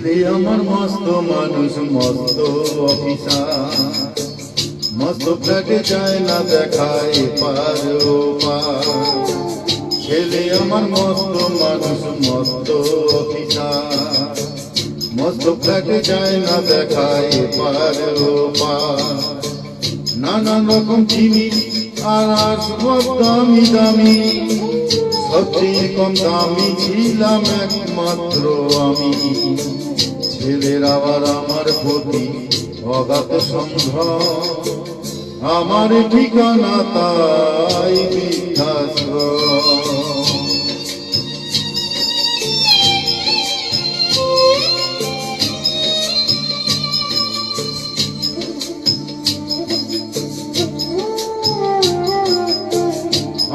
ছেলে আমার মস্ত মানুষ, মস্ত অফিসার, মস্ত ফ্ল্যাটে যায় না দেখায় পার ও পার। ছেলে আমার মস্ত মানুষ, মস্ত অফিসার, মস্ত ফ্ল্যাটে যায় না দেখায় পার ও পার। নানান রকম জিনিস আর আসবাব দামি দামি, সবচেয়ে কম দামি ছিলাম একমাত্র আমি। ছেলের আবার আমার প্রতি অগাধ সন্দেহ, আমার ঠিকানা তাই বৃদ্ধাশ্রম।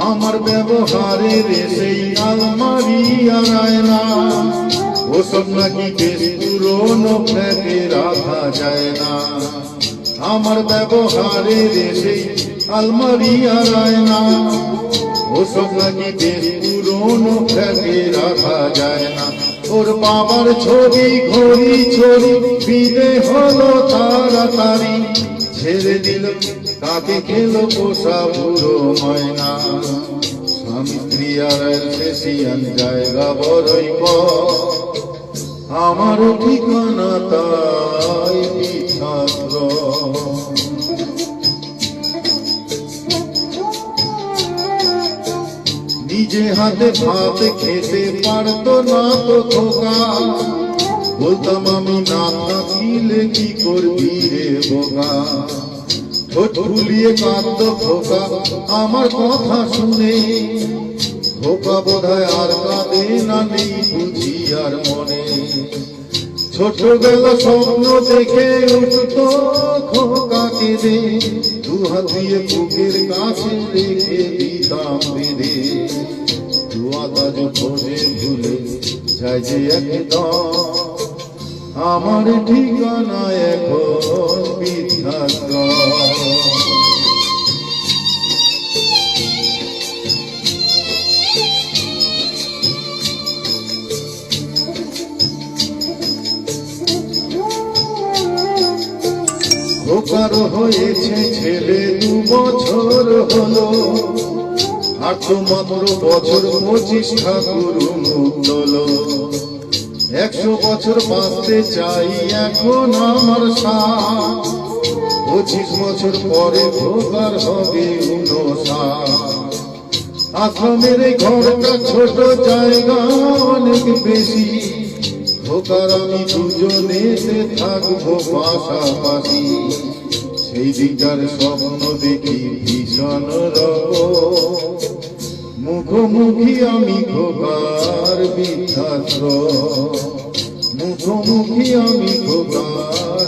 আমার ব্যবহারের সেই আলমারি আর আয়না, ওসব নাকি বেশ পুরোনো ফ্ল্যাটে রাখা যায় না। আমার ব্যবহারের সেই আলমারি আর আয়না, ওসব নাকি বেশ পুরোনো ফ্ল্যাটে রাখা যায় না। ওর বাবার ছবি ঘড়ি ছড়ি বিদে হলো তাড়াতাড়ি, ছেড়ে দিল কাকে খেলো পোষা বুড়ো ময়না। স্বামী স্ত্রী আর এসেছিয়ান জায়গা বড়ই কম, আমার ঠিকানা তাই বৃদ্ধাশ্রম। নিজে হাতে ভাত খেতে পারতো না তো খোকা, বলতাম আমি না থাকিলে কি করবি রে বোকা। ঠোঁট ফুলিয়ে কাঁদতো খোকা আমার কথা শুনে, খোকা বোধহয় আর কাঁদে না, নেই বুঝি আর মনে। ছোটবেলা স্বপ্ন দেখে উঠতো খোকা কেঁদে, দু হাত দিয়ে বুকের কাছে রেখে দিতাম বেঁধে। দুয়াতা যে খোঁজে ভুলে যায় যে একদম, আমার ঠিকানা এখন বৃদ্ধাশ্রম। খোকার হয়েছে ছেলে 2 বছর হলো, আর তো মাত্র বছর 25 ঠাকুর মুখ তোলো। 100 বছর বাঁচতে চাই এখন আমার সাথ, 25 বছর পরে খোকার হবে 59। আশ্রমের এই ঘরটা ছোট, জায়গা অনেক বেশি, খোকার আমি দুজনেতে থাকবো পাশাপাশি। সেই দিকটার স্বপ্ন দেখি ভীষণ রকম, মুখোমুখি আমি খোকার বৃদ্ধাশ্রম, মুখোমুখি আমি খোকার